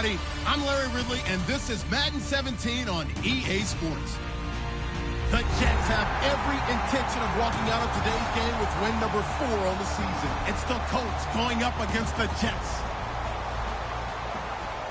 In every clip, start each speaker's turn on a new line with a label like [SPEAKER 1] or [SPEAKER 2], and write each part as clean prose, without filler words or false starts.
[SPEAKER 1] everybody. I'm Larry Ridley, and this is Madden 17 on EA Sports. The Jets have every intention of walking out of today's game with win number 4 on the season. It's the Colts going up against the Jets.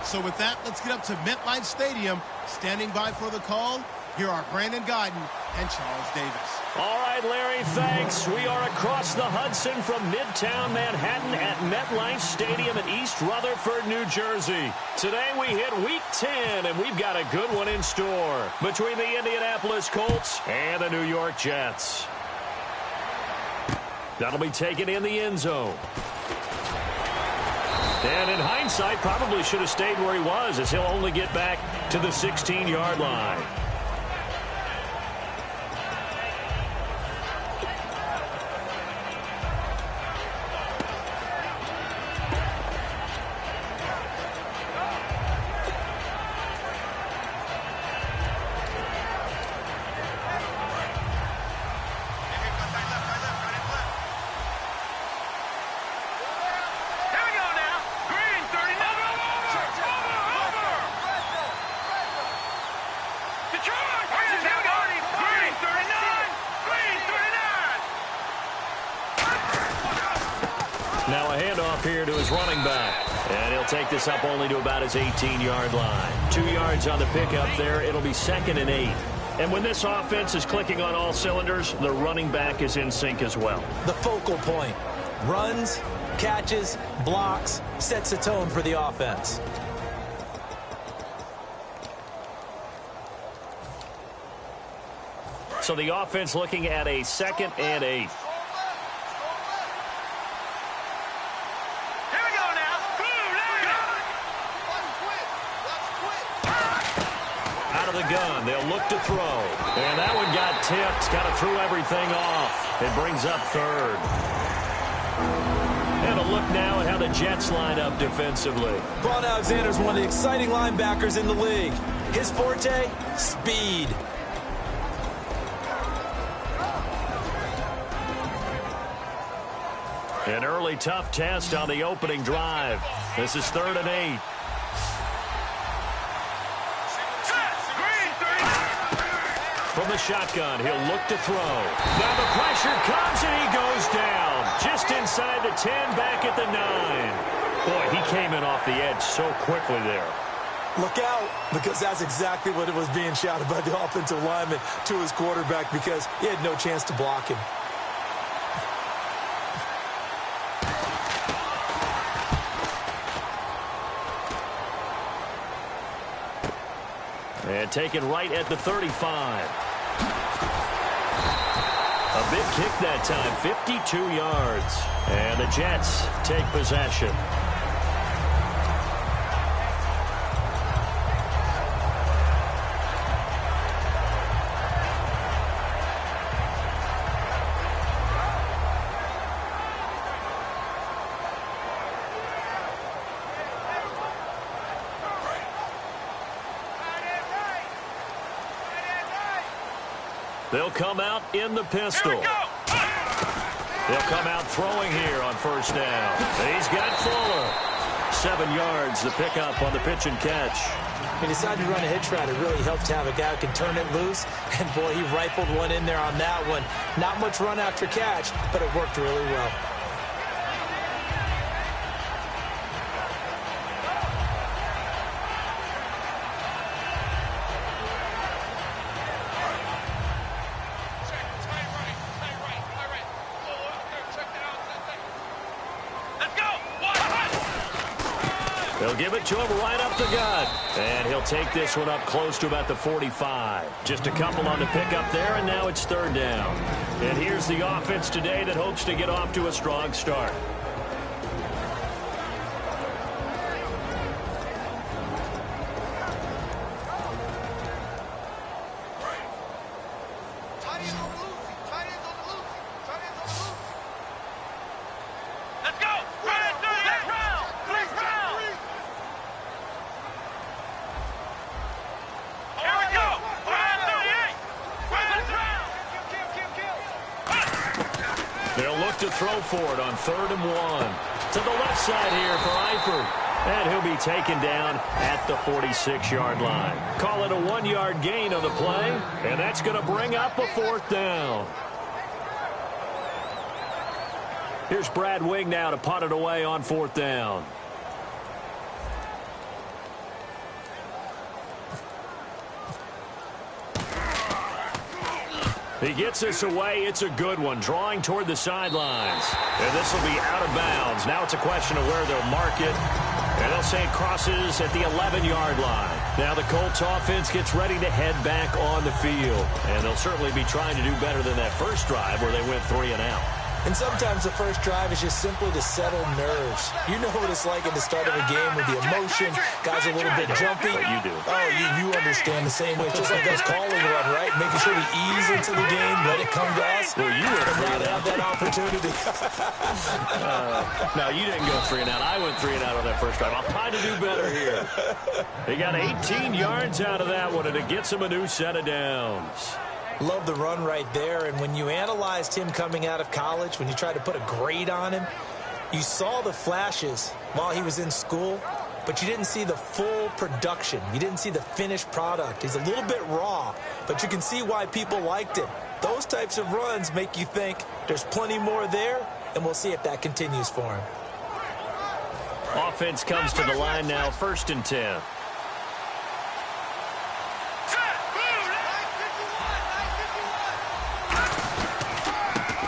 [SPEAKER 1] So with that, let's get up to MetLife Stadium. Standing by for the call, here are Brandon Guyton and Charles Davis.
[SPEAKER 2] All right, Larry, thanks. We are across the Hudson from Midtown Manhattan at MetLife Stadium in East Rutherford, New Jersey. Today we hit Week 10, and we've got a good one in store between the Indianapolis Colts and the New York Jets. That'll be taken in the end zone. And in hindsight, probably should have stayed where he was, as he'll only get back to the 16-yard line. Now a handoff here to his running back. And he'll take this up only to about his 18-yard line. 2 yards on the pickup there. It'll be 2nd and 8. And when this offense is clicking on all cylinders, the running back is in sync as well.
[SPEAKER 3] The focal point. Runs, catches, blocks, sets the tone for the offense.
[SPEAKER 2] So the offense looking at a 2nd and 8. The gun. They'll look to throw. And that one got tipped. Kind of threw everything off. It brings up 3rd. And a look now at how the Jets line up defensively.
[SPEAKER 3] Braun Alexander's one of the exciting linebackers in the league. His forte, speed.
[SPEAKER 2] An early tough test on the opening drive. This is 3rd and 8. From the shotgun, he'll look to throw. Now the pressure comes, and he goes down. Just inside the 10, back at the 9. Boy, he came in off the edge so quickly there.
[SPEAKER 3] Look out, because that's exactly what it was being shouted by the offensive lineman to his quarterback, because he had no chance to block him.
[SPEAKER 2] And taken right at the 35. A big kick that time, 52 yards. And the Jets take possession. They'll come out in the pistol. They'll come out throwing here on 1st down. He's got Fuller. 7 yards, the pickup on the pitch and catch.
[SPEAKER 3] He decided to run a hitch route. It really helps to have a guy who can turn it loose. And, boy, he rifled one in there on that one. Not much run after catch, but it worked really well.
[SPEAKER 2] They'll give it to him right up the gut. And he'll take this one up close to about the 45. Just a couple on the pickup there, and now it's 3rd down. And here's the offense today that hopes to get off to a strong start. They'll look to throw for it on 3rd and 1. To the left side here for Eifert. And he'll be taken down at the 46-yard line. Call it a 1-yard gain on the play, and that's going to bring up a 4th down. Here's Brad Wing now to punt it away on 4th down. He gets this away. It's a good one, drawing toward the sidelines. And this will be out of bounds. Now it's a question of where they'll mark it. And they'll say it crosses at the 11-yard line. Now the Colts offense gets ready to head back on the field. And they'll certainly be trying to do better than that first drive where they went 3 and out.
[SPEAKER 3] And sometimes the first drive is just simply to settle nerves. You know what it's like at the start of a game with the emotion. Guys are a little bit jumpy.
[SPEAKER 2] But you do.
[SPEAKER 3] Oh, you understand the same way. It's just like us calling one, right? Making sure we ease into the game, let it come to us.
[SPEAKER 2] Well, you were
[SPEAKER 3] and now they have that opportunity.
[SPEAKER 2] No, you didn't go 3 and out. I went 3 and out on that first drive. I'll try to do better here. They got 18 yards out of that one, and it gets him a new set of downs.
[SPEAKER 3] Love the run right there, and when you analyzed him coming out of college, when you tried to put a grade on him, you saw the flashes while he was in school, but you didn't see the full production. You didn't see the finished product. He's a little bit raw, but you can see why people liked him. Those types of runs make you think there's plenty more there, and we'll see if that continues for him.
[SPEAKER 2] Offense comes to the line now, 1st and 10.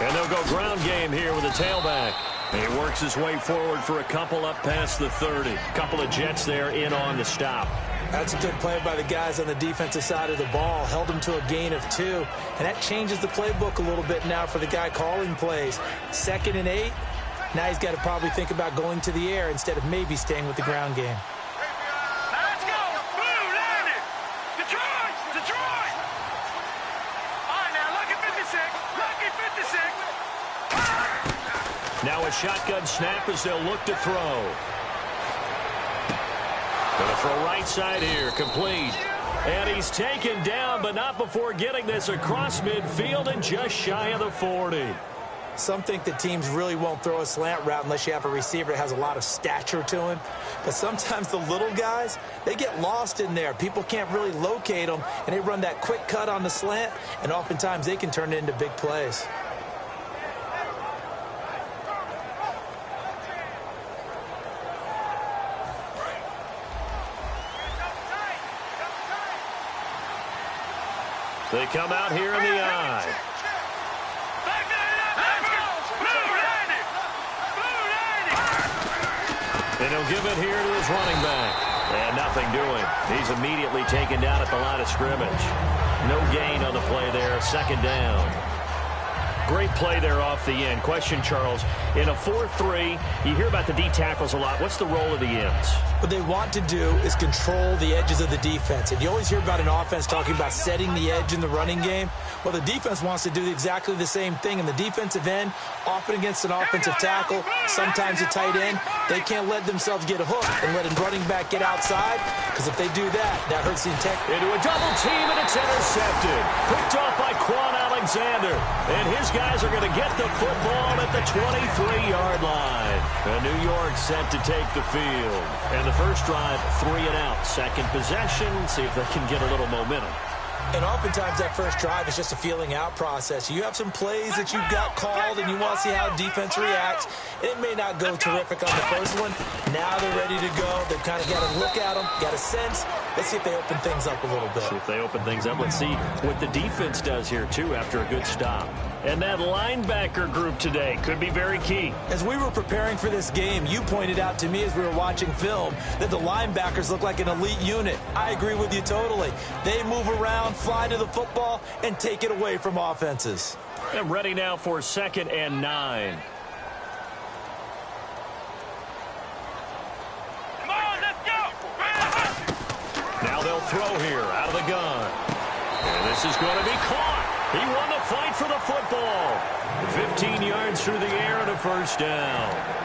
[SPEAKER 2] And they'll go ground game here with a tailback. He works his way forward for a couple up past the 30. Couple of Jets there in on the stop.
[SPEAKER 3] That's a good play by the guys on the defensive side of the ball. Held him to a gain of 2. And that changes the playbook a little bit now for the guy calling plays. 2nd and 8. Now he's got to probably think about going to the air instead of maybe staying with the ground game.
[SPEAKER 2] Now a shotgun snap as they'll look to throw. Gonna throw right side here, complete. And he's taken down, but not before getting this across midfield and just shy of the 40.
[SPEAKER 3] Some think that teams really won't throw a slant route unless you have a receiver that has a lot of stature to him. But sometimes the little guys, they get lost in there. People can't really locate them, and they run that quick cut on the slant, and oftentimes they can turn it into big plays.
[SPEAKER 2] They come out here in the eye. And he'll give it here to his running back. And nothing doing. He's immediately taken down at the line of scrimmage. No gain on the play there. 2nd down. Great play there off the end. Question, Charles, in a 4-3, you hear about the D tackles a lot. What's the role of the ends?
[SPEAKER 3] What they want to do is control the edges of the defense. And you always hear about an offense talking about setting the edge in the running game. Well, the defense wants to do exactly the same thing. In the defensive end, often against an offensive tackle, sometimes a tight end, they can't let themselves get hooked and let a running back get outside, because if they do that, that hurts the integrity.
[SPEAKER 2] Into a double team, and it's intercepted. Picked off by Quan Alexander. And his guys are going to get the football at the 23-yard line. And New York set to take the field. And the first drive, 3 and out. 2nd possession, see if they can get a little momentum.
[SPEAKER 3] And oftentimes that first drive is just a feeling out process. You have some plays that you've got called and you want to see how defense reacts. It may not go terrific on the first one. Now they're ready to go. They've kind of got to look at them, got a sense. Let's see if they open things up a little bit.
[SPEAKER 2] See if they open things up. Let's see what the defense does here, too, after a good stop. And that linebacker group today could be very key.
[SPEAKER 3] As we were preparing for this game, you pointed out to me as we were watching film that the linebackers look like an elite unit. I agree with you totally. They move around, fly to the football, and take it away from offenses.
[SPEAKER 2] And ready now for 2nd and 9.
[SPEAKER 4] Come on, let's go!
[SPEAKER 2] Now they'll throw here out of the gun. And this is going to be caught. He won the fight for the football. 15 yards through the air and a first down.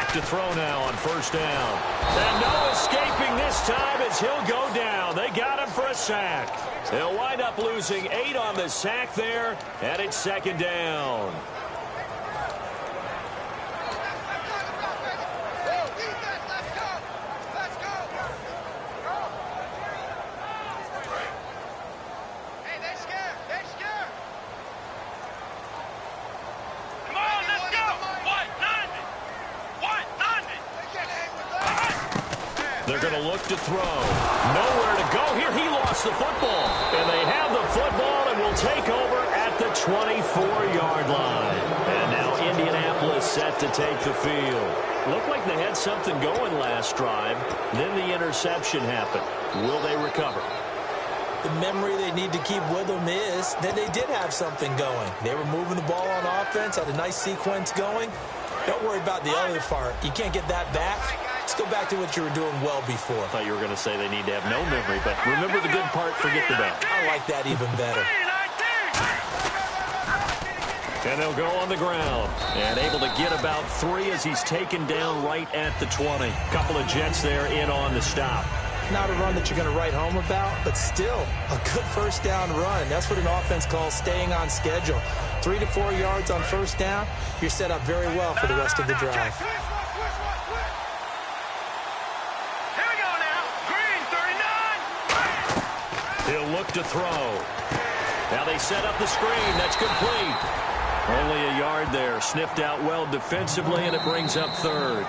[SPEAKER 2] back to throw now on first down. And no escaping this time as he'll go down. They got him for a sack. They'll wind up losing 8 on the sack there, and it's second down. They're going to look to throw. Nowhere to go here. He lost the football. And they have the football and will take over at the 24-yard line. And now Indianapolis set to take the field. Looked like they had something going last drive. Then the interception happened. Will they recover?
[SPEAKER 3] The memory they need to keep with them is that they did have something going. They were moving the ball on offense, had a nice sequence going. Don't worry about the other part. You can't get that back. Let's go back to what you were doing well before.
[SPEAKER 2] I thought you were going to say they need to have no memory, but remember the good part, forget the bad.
[SPEAKER 3] I like that even better.
[SPEAKER 2] And they'll go on the ground. And able to get about 3 as he's taken down right at the 20. Couple of Jets there in on the stop.
[SPEAKER 3] Not a run that you're going to write home about, but still a good first down run. That's what an offense calls staying on schedule. 3 to 4 yards on first down, you're set up very well for the rest of the drive.
[SPEAKER 2] He'll look to throw. Now they set up the screen. That's complete. Only a yard there. Sniffed out well defensively, and it brings up third.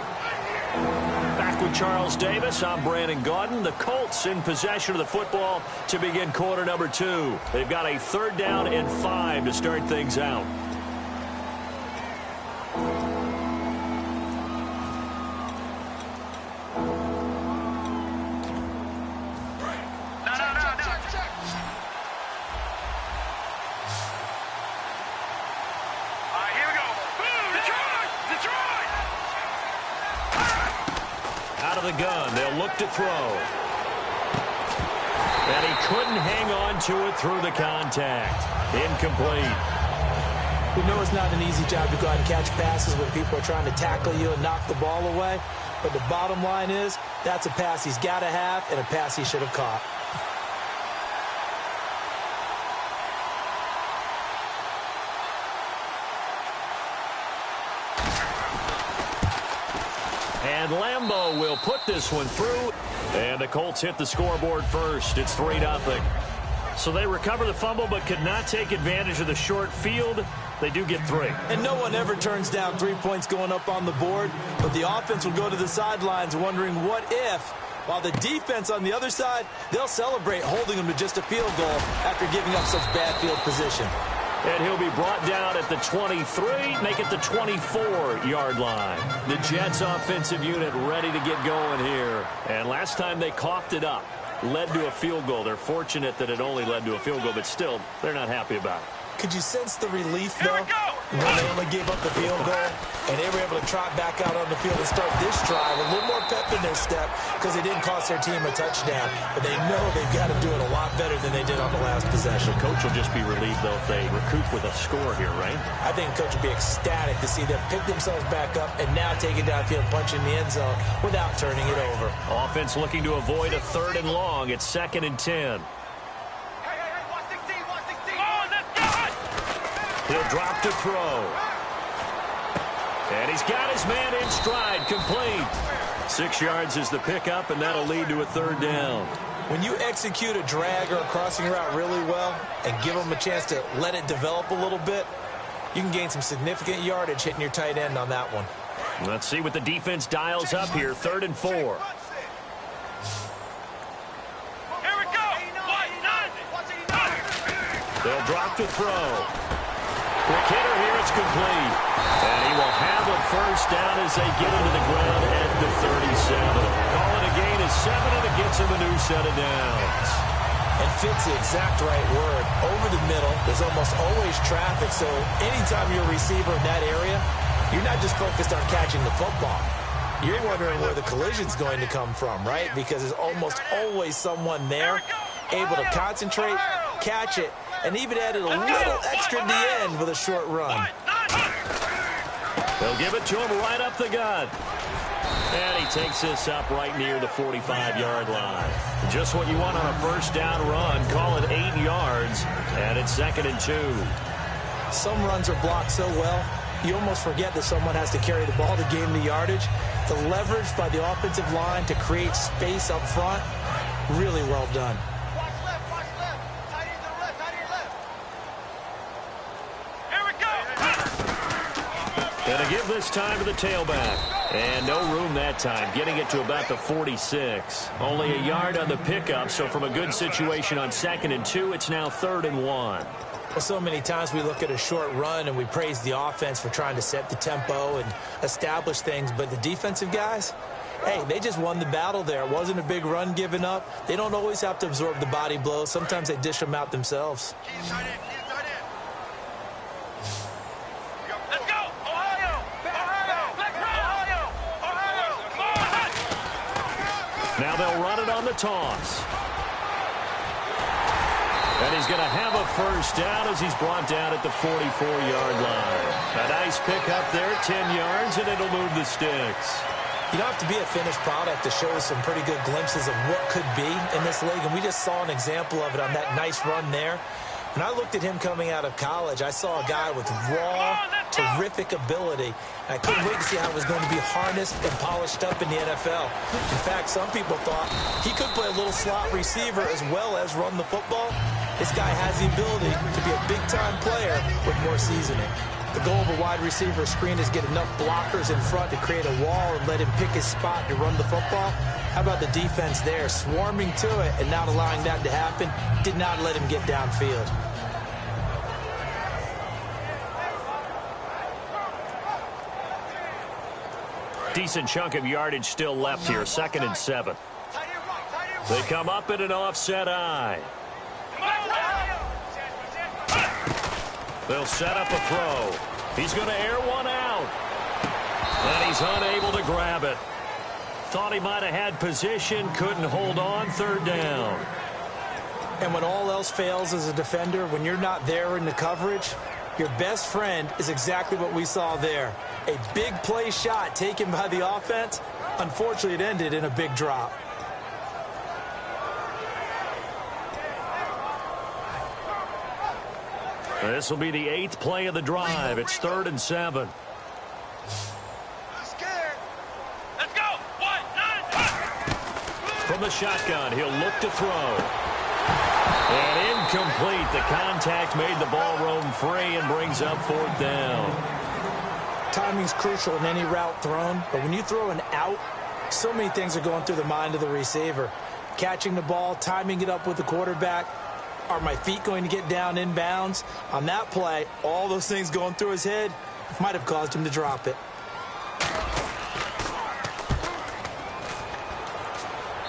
[SPEAKER 2] Back with Charles Davis. I'm Brandon Gaudin. The Colts in possession of the football to begin quarter number 2. They've got a 3rd down and 5 to start things out. The gun. They'll look to throw. And he couldn't hang on to it through the contact. Incomplete.
[SPEAKER 3] We know it's not an easy job to go out and catch passes when people are trying to tackle you and knock the ball away. But the bottom line is that's a pass he's got to have and a pass he should have caught.
[SPEAKER 2] And Lambeau will put this one through. And the Colts hit the scoreboard first. It's 3-0. So they recover the fumble but could not take advantage of the short field. They do get 3.
[SPEAKER 3] And no one ever turns down 3 points going up on the board. But the offense will go to the sidelines wondering what if. While the defense on the other side, they'll celebrate holding them to just a field goal after giving up such bad field position.
[SPEAKER 2] And he'll be brought down at the 23, make it the 24-yard line. The Jets offensive unit ready to get going here. And last time they coughed it up, led to a field goal. They're fortunate that it only led to a field goal, but still, they're not happy about it.
[SPEAKER 3] Could you sense the relief, though, when they only gave up the field goal and they were able to trot back out on the field and start this drive? A little more pep in their step because they didn't cost their team a touchdown. But they know they've got to do it a lot better than they did on the last possession.
[SPEAKER 2] The coach will just be relieved, though, if they recoup with a score here, right?
[SPEAKER 3] I think the coach will be ecstatic to see them pick themselves back up and now take it downfield, punch in the end zone without turning it over.
[SPEAKER 2] Offense looking to avoid a 3rd and long. It's 2nd and 10. He'll drop to throw. And he's got his man in stride, complete. 6 yards is the pickup, and that'll lead to a 3rd down.
[SPEAKER 3] When you execute a drag or a crossing route really well and give them a chance to let it develop a little bit, you can gain some significant yardage hitting your tight end on that one.
[SPEAKER 2] Let's see what the defense dials up here. 3rd and 4.
[SPEAKER 4] Here we go.
[SPEAKER 2] They'll drop to throw. Quick hitter here, it's complete. And he will have a first down as they get into the ground at the 37. Call it a gain of 7, and it gets him a new set of downs.
[SPEAKER 3] And fits the exact right word. Over the middle, there's almost always traffic, so anytime you're a receiver in that area, you're not just focused on catching the football. You're wondering where the collision's going to come from, right? Because there's almost always someone there able to concentrate, catch it, and even added a little extra at the end with a short run.
[SPEAKER 2] They'll give it to him right up the gut. And he takes this up right near the 45-yard line. Just what you want on a first down run. Call it 8 yards, and it's 2nd and 2.
[SPEAKER 3] Some runs are blocked so well, you almost forget that someone has to carry the ball to gain the yardage. The leverage by the offensive line to create space up front, really well done.
[SPEAKER 4] Watch left, watch left. Tight end to the left, tight end left. Here we go.
[SPEAKER 2] Gonna give this time to the tailback. And no room that time, getting it to about the 46. Only a yard on the pickup, so from a good situation on 2nd and 2, it's now 3rd and 1.
[SPEAKER 3] Well, so many times we look at a short run and we praise the offense for trying to set the tempo and establish things, but the defensive guys, hey, they just won the battle there. It wasn't a big run given up. They don't always have to absorb the body blows. Sometimes they dish them out themselves.
[SPEAKER 4] Keep tight end, keep tight end. Let's go! Ohio! Ohio! Ohio! Ohio! Come on!
[SPEAKER 2] Now they'll run it on the toss. And he's going to have a first down as he's brought down at the 44-yard line. A nice pick up there, 10 yards, and it'll move the sticks.
[SPEAKER 3] You don't have to be a finished product to show us some pretty good glimpses of what could be in this league, and we just saw an example of it on that nice run there. When I looked at him coming out of college, I saw a guy with raw, terrific ability. And I couldn't wait to see how it was going to be harnessed and polished up in the NFL. In fact, some people thought he could play a little slot receiver as well as run the football. This guy has the ability to be a big-time player with more seasoning. The goal of a wide receiver screen is get enough blockers in front to create a wall and let him pick his spot to run the football. How about the defense there, swarming to it and not allowing that to happen? Did not let him get downfield.
[SPEAKER 2] Decent chunk of yardage still left here, 2nd and 7. They come up in an offset eye. They'll set up a throw. He's going to air one out. And he's unable to grab it. Thought he might have had position, couldn't hold on, 3rd down.
[SPEAKER 3] And when all else fails as a defender, when you're not there in the coverage, your best friend is exactly what we saw there. A big play shot taken by the offense. Unfortunately, it ended in a big drop.
[SPEAKER 2] This will be the 8th play of the drive. It's 3rd and 7.
[SPEAKER 4] Let's go! 1, 9,
[SPEAKER 2] From the shotgun, he'll look to throw. And incomplete. The contact made the ball roam free and brings up 4th down.
[SPEAKER 3] Timing's crucial in any route thrown, but when you throw an out, so many things are going through the mind of the receiver. Catching the ball, timing it up with the quarterback. Are my feet going to get down in bounds? On that play, all those things going through his head might have caused him to drop it.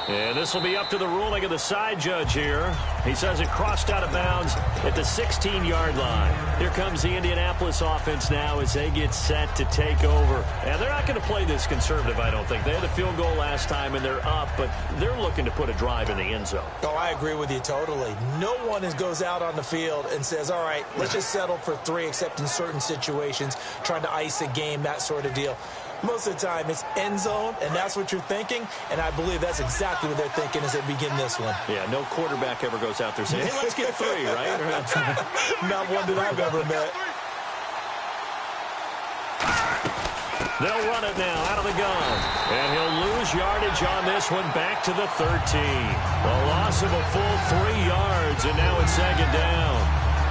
[SPEAKER 2] And this will be up to the ruling of the side judge here. He says it crossed out of bounds at the 16-yard line. Here comes the Indianapolis offense now as they get set to take over. And they're not going to play this conservative, I don't think. They had a field goal last time, and they're up, but they're looking to put a drive in the end zone.
[SPEAKER 3] Oh, I agree with you totally. No one goes out on the field and says, all right, let's just settle for 3, except in certain situations, trying to ice a game, that sort of deal. Most of the time, it's end zone, and that's what you're thinking, and I believe that's exactly what they're thinking as they begin this one.
[SPEAKER 2] Yeah, no quarterback ever goes out there saying, hey, let's get 3, right?
[SPEAKER 3] Not one that I've ever met.
[SPEAKER 2] They'll run it now out of the gun, and he'll lose yardage on this one back to the 13. A loss of a full 3 yards, and now it's 2nd down.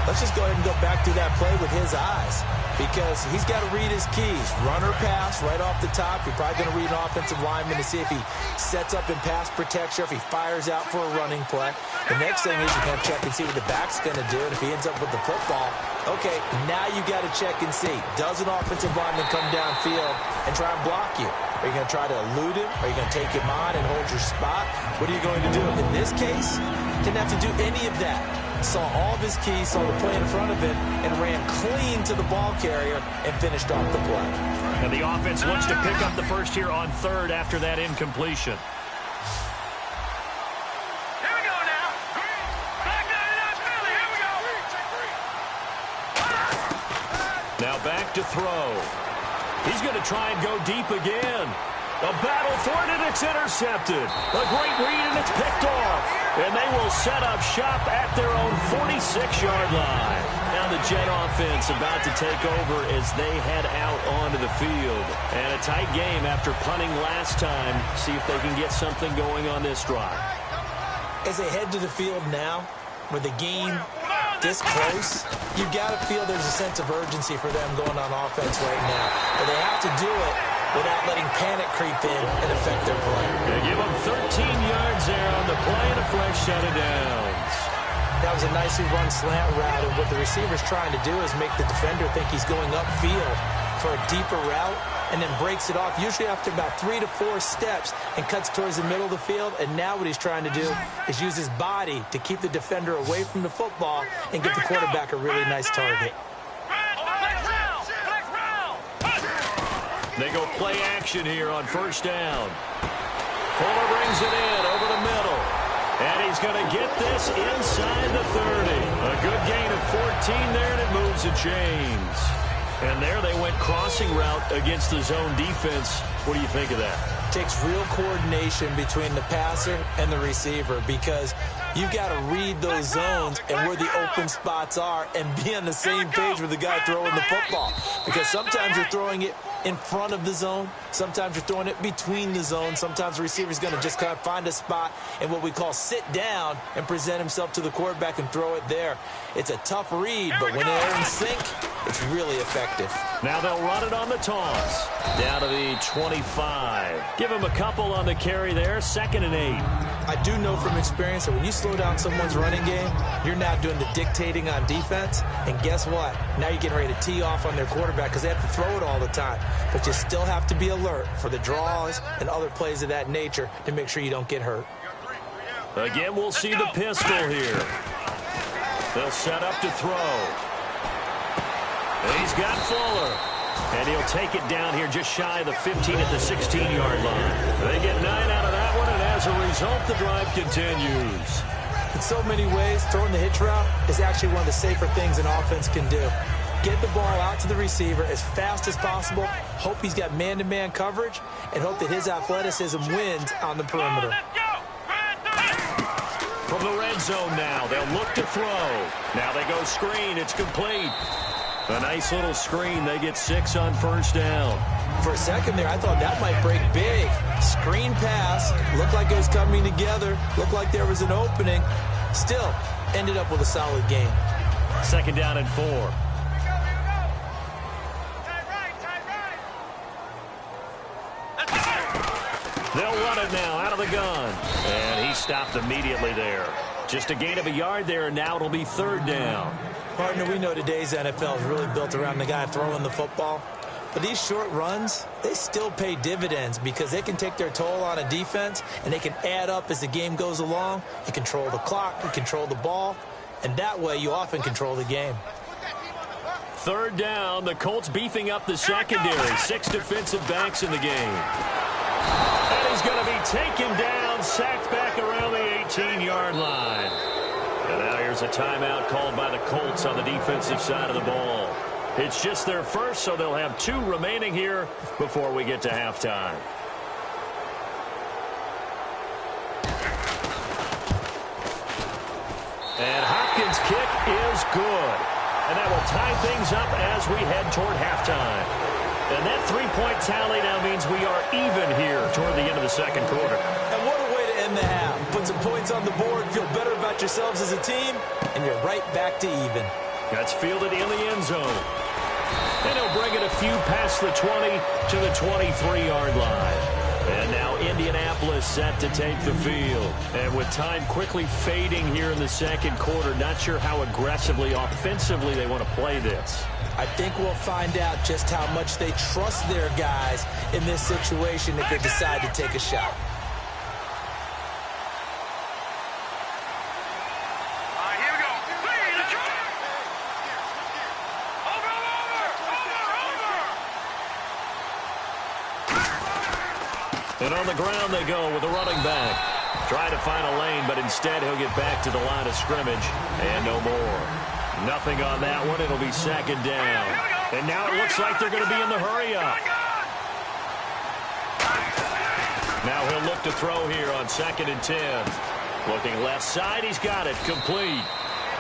[SPEAKER 3] Let's just go ahead and go back to that play with his eyes, because he's got to read his keys. Run or pass right off the top. You're probably going to read an offensive lineman to see if he sets up in pass protection, if he fires out for a running play. The next thing is you can check and see what the back's going to do, and if he ends up with the football, okay, now you got to check and see. Does an offensive lineman come downfield and try and block you? Are you going to try to elude him? Are you going to take him on and hold your spot? What are you going to do? In this case, didn't have to do any of that. Saw all of his keys, saw the play in front of him, and ran clean to the ball carrier and finished off the play.
[SPEAKER 2] And the offense looks to pick up the first here on 3rd after that incompletion.
[SPEAKER 4] Here we go now. Back down in that Philly. Here we go.
[SPEAKER 2] Now back to throw. He's going to try and go deep again. A battle for it, and it's intercepted. A great read, and it's picked off. And they will set up shop at their own 46-yard line. Now the Jet offense about to take over as they head out onto the field. And a tight game after punting last time. See if they can get something going on this drive.
[SPEAKER 3] As they head to the field now, with the game this close, you've got to feel there's a sense of urgency for them going on offense right now. But they have to do it without letting panic creep in and affect their play.
[SPEAKER 2] They give them 13 yards there on the play and a fresh set of downs.
[SPEAKER 3] That was a nicely run slant route, and what the receiver's trying to do is make the defender think he's going upfield for a deeper route, and then breaks it off, usually after about 3 to 4 steps, and cuts towards the middle of the field. And now what he's trying to do is use his body to keep the defender away from the football and get the quarterback a really nice target.
[SPEAKER 2] They go play action here on first down. Fuller brings it in over the middle. And he's going to get this inside the 30. A good gain of 14 there, and it moves the chains. And there they went crossing route against the zone defense. What do you think of that?
[SPEAKER 3] Takes real coordination between the passer and the receiver, because you've got to read those zones and where the open spots are and be on the same page with the guy throwing the football. Because sometimes you're throwing it in front of the zone. Sometimes you're throwing it between the zones. Sometimes the receiver's going to just kind of find a spot and what we call sit down and present himself to the quarterback and throw it there. It's a tough read, but when they're in sync, it's really effective.
[SPEAKER 2] Now they'll run it on the toss. Down to the 25. Give him a couple on the carry there. 2nd and 8.
[SPEAKER 3] I do know from experience that when you slow down someone's running game, you're now doing the dictating on defense. And guess what? Now you're getting ready to tee off on their quarterback because they have to throw it all the time. But you still have to be alert for the draws and other plays of that nature to make sure you don't get hurt.
[SPEAKER 2] Again, we'll see the pistol here. They'll set up to throw. And he's got Fuller. And he'll take it down here just shy of the 15 at the 16-yard line. They get 9 out of that one, and as a result, the drive continues.
[SPEAKER 3] In so many ways, throwing the hitch route is actually one of the safer things an offense can do. Get the ball out to the receiver as fast as possible, hope he's got man-to-man coverage, and hope that his athleticism wins on the perimeter.
[SPEAKER 2] From the red zone now, they'll look to throw. Now they go screen. It's complete. A nice little screen. They get 6 on first down.
[SPEAKER 3] For a second there, I thought that might break big. Screen pass. Looked like it was coming together. Looked like there was an opening. Still, ended up with a solid game.
[SPEAKER 2] 2nd down and 4. They'll run it now out of the gun. And he stopped immediately there. Just a gain of a yard there, and now it'll be 3rd down.
[SPEAKER 3] Partner, we know today's NFL is really built around the guy throwing the football. But these short runs, they still pay dividends because they can take their toll on a defense, and they can add up as the game goes along. You control the clock, you control the ball, and that way you often control the game.
[SPEAKER 2] 3rd down, the Colts beefing up the secondary. 6 defensive backs in the game. And he's going to be taken down, sacked back around the 18-yard line. And now here's a timeout called by the Colts on the defensive side of the ball. It's just their first, so they'll have 2 remaining here before we get to halftime. And Hopkins' kick is good. And that will tie things up as we head toward halftime. And that 3-point tally now means we are even here toward the end of the 2nd quarter.
[SPEAKER 3] And what a way to end the half. Put some points on the board, feel better about yourselves as a team, and you're right back to even.
[SPEAKER 2] That's fielded in the end zone. And he'll bring it a few past the 20 to the 23-yard line. And now Indianapolis set to take the field. And with time quickly fading here in the 2nd quarter, not sure how aggressively, offensively they want to play this.
[SPEAKER 3] I think we'll find out just how much they trust their guys in this situation if they decide to take a shot.
[SPEAKER 4] Here we go. Over.
[SPEAKER 2] And on the ground they go with the running back. Try to find a lane, but instead he'll get back to the line of scrimmage. And no more. Nothing on that one. It'll be 2nd down. And now it looks like they're going to be in the hurry-up. Now he'll look to throw here on 2nd and 10. Looking left side, he's got it. Complete.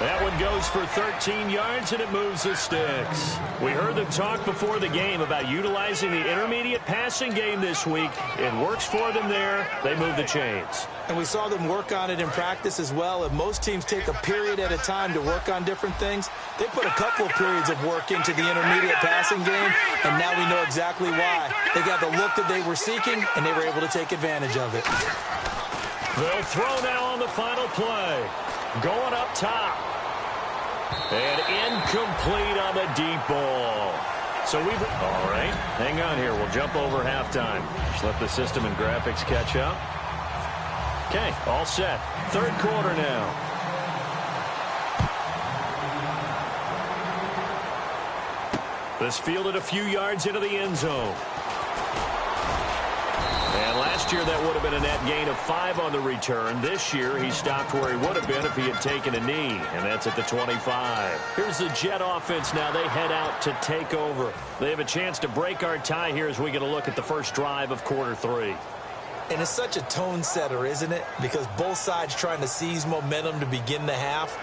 [SPEAKER 2] That one goes for 13 yards, and it moves the sticks. We heard them talk before the game about utilizing the intermediate passing game this week. It works for them there. They move the chains.
[SPEAKER 3] And we saw them work on it in practice as well. If most teams take a period at a time to work on different things, they put a couple of periods of work into the intermediate passing game, and now we know exactly why. They got the look that they were seeking, and they were able to take advantage of it.
[SPEAKER 2] They'll throw now on the final play. Going up top. And incomplete on the deep ball. So we've... All right, hang on here. We'll jump over halftime. Just let the system and graphics catch up. Okay, all set. 3rd quarter now. This fielded a few yards into the end zone. And last year that would have been a net gain of 5 on the return. This year he stopped where he would have been if he had taken a knee, and that's at the 25. Here's the Jet offense now. They head out to take over. They have a chance to break our tie here as we get a look at the first drive of quarter 3.
[SPEAKER 3] And it's such a tone setter, isn't it? Because both sides trying to seize momentum to begin the half.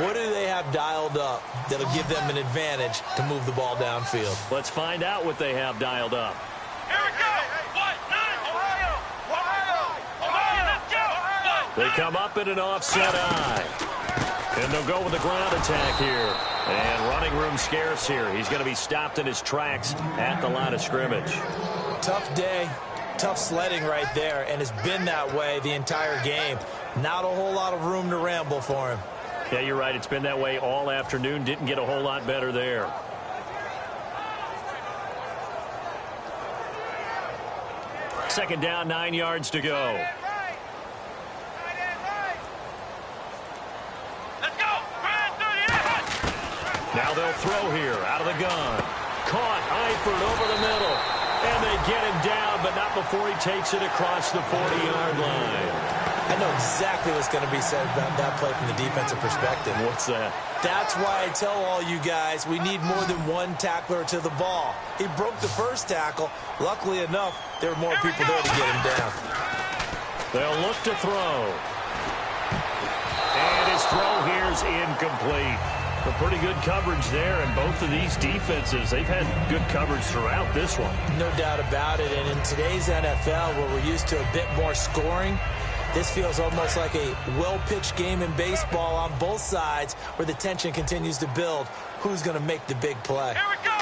[SPEAKER 3] What do they have dialed up that'll give them an advantage to move the ball downfield?
[SPEAKER 2] Let's find out what they have dialed up.
[SPEAKER 4] Here we go.
[SPEAKER 2] They come up in an offset eye. And they'll go with the ground attack here. And running room scarce here. He's going to be stopped in his tracks at the line of scrimmage.
[SPEAKER 3] Tough day. Tough sledding right there, and it's been that way the entire game. Not a whole lot of room to ramble for him.
[SPEAKER 2] Yeah, you're right. It's been that way all afternoon. Didn't get a whole lot better there. Second down, 9 yards to go.
[SPEAKER 4] Let's go.
[SPEAKER 2] Now they'll throw here out of the gun. Caught Eifert over the middle. And they get him down, but not before he takes it across the 40-yard line.
[SPEAKER 3] I know exactly what's going to be said about that play from the defensive perspective.
[SPEAKER 2] What's that?
[SPEAKER 3] That's why I tell all you guys we need more than one tackler to the ball. He broke the first tackle. Luckily enough, there were more people there to get him down.
[SPEAKER 2] They'll look to throw. And his throw here is incomplete. A pretty good coverage there, and both of these defenses, they've had good coverage throughout this one.
[SPEAKER 3] No doubt about it, and in today's NFL, where we're used to a bit more scoring, this feels almost like a well-pitched game in baseball on both sides where the tension continues to build. Who's going to make the big play?
[SPEAKER 4] Here we go.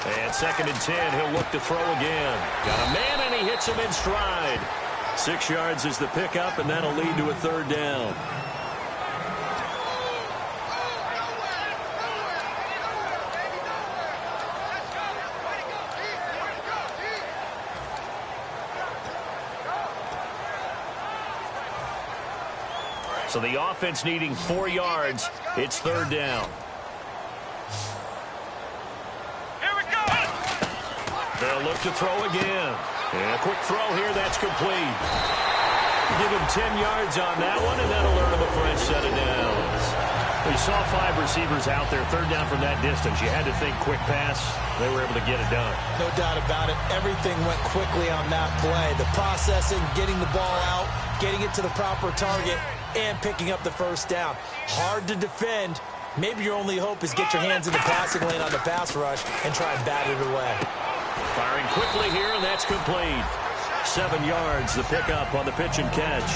[SPEAKER 2] And 2nd and 10, he'll look to throw again. Got a man, and he hits him in stride. 6 yards is the pickup, and that'll lead to a 3rd down. So the offense needing 4 yards. It's 3rd down.
[SPEAKER 4] Here we go.
[SPEAKER 2] They'll look to throw again. And a quick throw here. That's complete. Give him 10 yards on that one, and that'll earn him a fresh set of downs. We saw 5 receivers out there. 3rd down from that distance. You had to think quick pass. They were able to get it done.
[SPEAKER 3] No doubt about it. Everything went quickly on that play. The processing, getting the ball out, getting it to the proper target, and picking up the first down. Hard to defend. Maybe your only hope is get your hands in the passing lane on the pass rush and try and bat it away.
[SPEAKER 2] Firing quickly here, and that's complete. 7 yards, the pickup on the pitch and catch.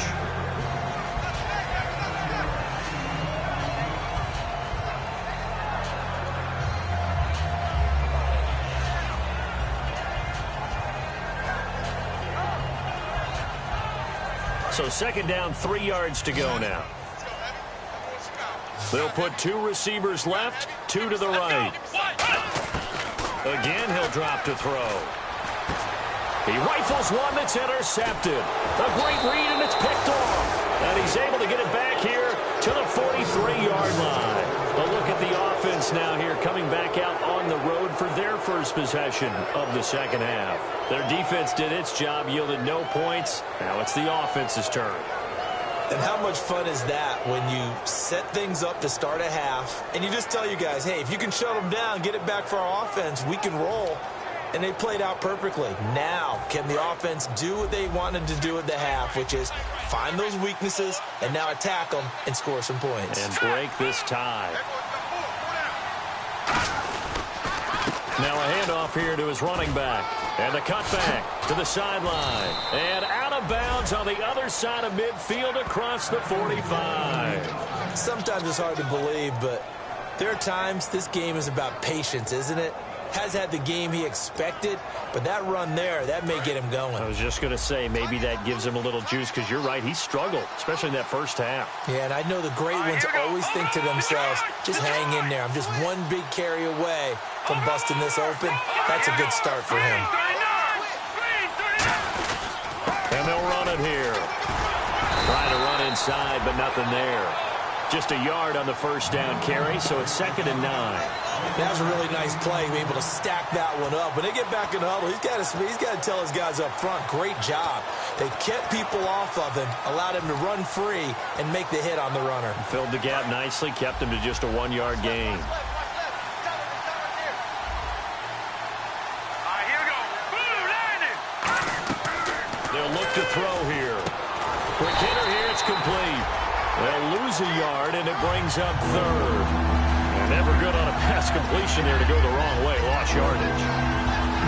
[SPEAKER 2] So 2nd down, 3 yards to go now. They'll put 2 receivers left, 2 to the right. Again, he'll drop to throw. He rifles one that's intercepted. A great read, and it's picked off. And he's able to get it back here to the 43-yard line. A look at the offense now here, coming back out on the road for their first possession of the second half. Their defense did its job, yielded no points. Now it's the offense's turn.
[SPEAKER 3] And how much fun is that when you set things up to start a half and you just tell you guys, hey, if you can shut them down, get it back for our offense, we can roll. And they played out perfectly. Now, can the offense do what they wanted to do at the half, which is find those weaknesses and now attack them and score some points.
[SPEAKER 2] And break this tie. Now a handoff here to his running back. And the cutback to the sideline. And out of bounds on the other side of midfield across the 45.
[SPEAKER 3] Sometimes it's hard to believe, but there are times this game is about patience, isn't it? Has had the game he expected, but that run there, that may get him going.
[SPEAKER 2] I was just going to say, maybe that gives him a little juice, because you're right, he struggled, especially in that first half.
[SPEAKER 3] Yeah, and I know the great ones always think to themselves, just hang in there. I'm just one big carry away from busting this open. That's a good start for him.
[SPEAKER 2] And they'll run it here. Trying to run inside, but nothing there. Just a yard on the first down carry, so it's 2nd and 9.
[SPEAKER 3] That was a really nice play, able to stack that one up. When they get back in the huddle, he's got to tell his guys up front, great job. They kept people off of him, allowed him to run free and make the hit on the runner.
[SPEAKER 2] Filled the gap nicely, kept him to just a 1-yard gain. They'll look to throw here. Quick hitter here, it's complete. They'll lose a yard, and it brings up 3rd. And never good on a pass completion there to go the wrong way. Lost yardage.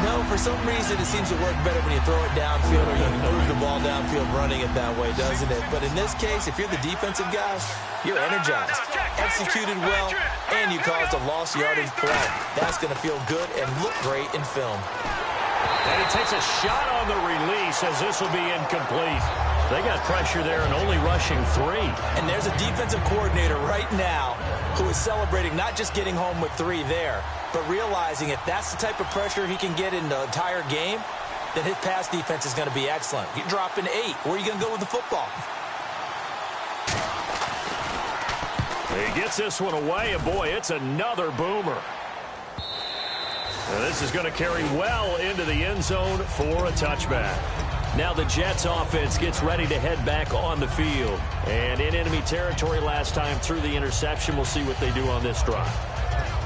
[SPEAKER 3] No, for some reason it seems to work better when you throw it downfield or you move the ball downfield running it that way, doesn't it? But in this case, if you're the defensive guy, you're energized, executed well, and you caused a lost yardage play. That's going to feel good and look great in film.
[SPEAKER 2] And he takes a shot on the release as this will be incomplete. They got pressure there and only rushing 3.
[SPEAKER 3] And there's a defensive coordinator right now who is celebrating not just getting home with 3 there, but realizing if that's the type of pressure he can get in the entire game, then his pass defense is going to be excellent. You're dropping 8. Where are you going to go with the football?
[SPEAKER 2] He gets this one away, and boy, it's another boomer. And this is going to carry well into the end zone for a touchback. Now the Jets offense gets ready to head back on the field. And in enemy territory last time through the interception. We'll see what they do on this drive.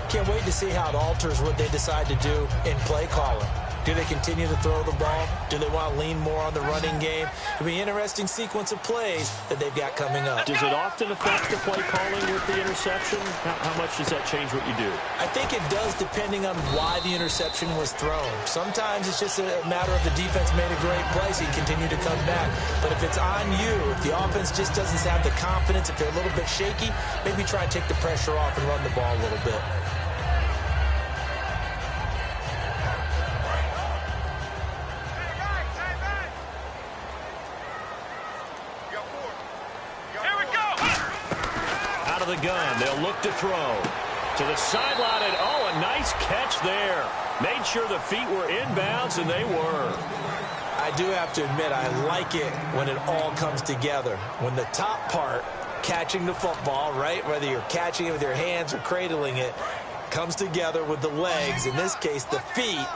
[SPEAKER 3] Can't wait to see how it alters what they decide to do in play calling. Do they continue to throw the ball? Do they want to lean more on the running game? It'll be an interesting sequence of plays that they've got coming up.
[SPEAKER 2] Does it often affect the play calling with the interception? How much does that change what you do?
[SPEAKER 3] I think it does depending on why the interception was thrown. Sometimes it's just a matter of the defense made a great play, so you continue to come back. But if it's on you, if the offense just doesn't have the confidence, if they're a little bit shaky, maybe try and take the pressure off and run the ball a little bit.
[SPEAKER 2] The gun. They'll look to throw to the sideline, and a nice catch there. Made sure the feet were inbounds, and they were.
[SPEAKER 3] I do have to admit, I like it when it all comes together. When the top part, catching the football, right, whether you're catching it with your hands or cradling it, comes together with the legs, in this case the feet,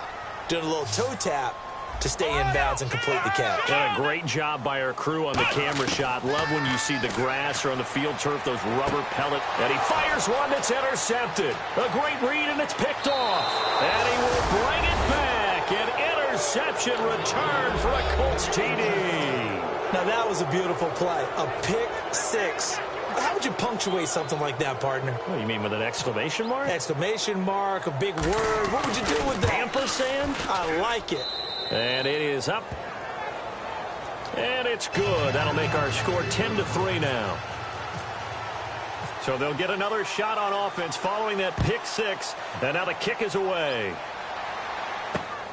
[SPEAKER 3] doing a little toe tap to stay in bounds and complete the catch.
[SPEAKER 2] And a great job by our crew on the camera shot. Love when you see the grass or on the field turf, those rubber pellet. And he fires one that's intercepted. A great read, and it's picked off. And he will bring it back. An interception return for a Colts TD.
[SPEAKER 3] Now that was a beautiful play. A pick 6. How would you punctuate something like that, partner?
[SPEAKER 2] What, you mean with an exclamation mark?
[SPEAKER 3] Exclamation mark, a big word. What would you do with that?
[SPEAKER 2] Ampersand?
[SPEAKER 3] I like it.
[SPEAKER 2] And it is up. And it's good. That'll make our score 10-3 now. So they'll get another shot on offense following that pick 6. And now the kick is away.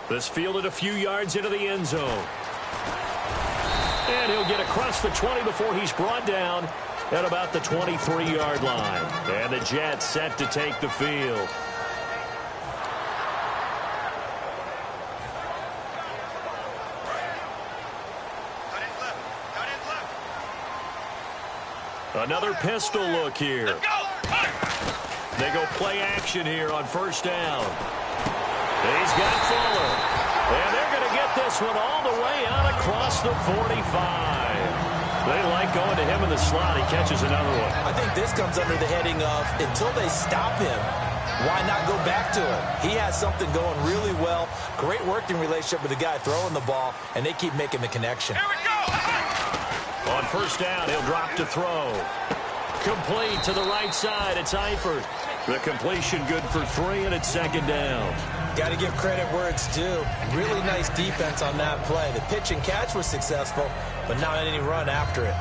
[SPEAKER 2] This fielded a few yards into the end zone. And he'll get across the 20 before he's brought down at about the 23-yard line. And the Jets set to take the field. Another pistol look here. They go play action here on first down. He's got Fuller. And they're going to get this one all the way out across the 45. They like going to him in the slot. He catches another one.
[SPEAKER 3] I think this comes under the heading of until they stop him, why not go back to him? He has something going really well. Great working relationship with the guy throwing the ball, and they keep making the connection.
[SPEAKER 4] Here we go.
[SPEAKER 2] On first down, he'll drop to throw. Complete to the right side. It's Eifert. The completion good for 3, and it's second down.
[SPEAKER 3] Got to give credit where it's due. Really nice defense on that play. The pitch and catch was successful, but not any run after it.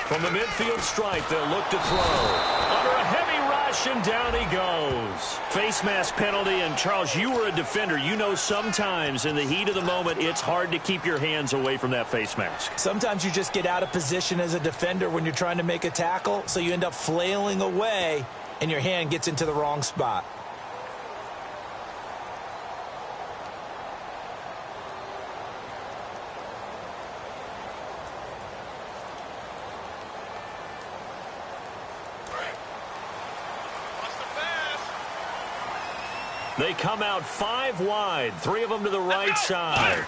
[SPEAKER 2] From the midfield stripe, they'll look to throw. Under a heavy rush, and down he goes. Face mask penalty, and Charles, you were a defender. You know sometimes in the heat of the moment, it's hard to keep your hands away from that face mask.
[SPEAKER 3] Sometimes you just get out of position as a defender when you're trying to make a tackle, so you end up flailing away, and your hand gets into the wrong spot.
[SPEAKER 2] They come out 5 wide, 3 of them to the right side.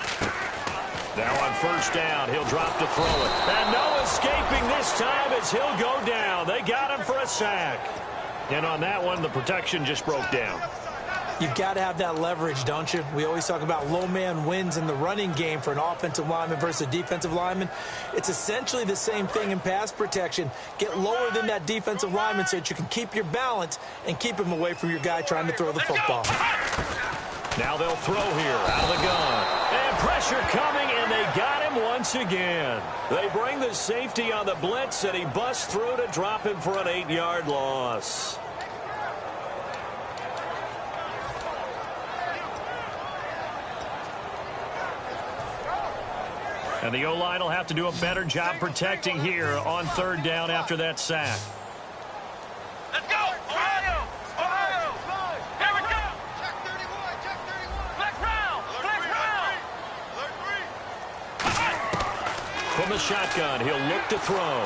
[SPEAKER 2] Now on first down, he'll drop to throw it. And no escaping this time as he'll go down. They got him for a sack. And on that one, the protection just broke down.
[SPEAKER 3] You've got to have that leverage, don't you? We always talk about low man wins in the running game for an offensive lineman versus a defensive lineman. It's essentially the same thing in pass protection. Get lower than that defensive lineman so that you can keep your balance and keep him away from your guy trying to throw the football.
[SPEAKER 2] Now they'll throw here out of the gun. And pressure coming, and they got him once again. They bring the safety on the blitz, and he busts through to drop him for an 8-yard loss. And the O-line will have to do a better job protecting here on third down after that sack.
[SPEAKER 4] Let's go! Ohio! Ohio! Here we go! Check 31, check 31. Flex round! Flex round!
[SPEAKER 2] From the shotgun, he'll look to throw.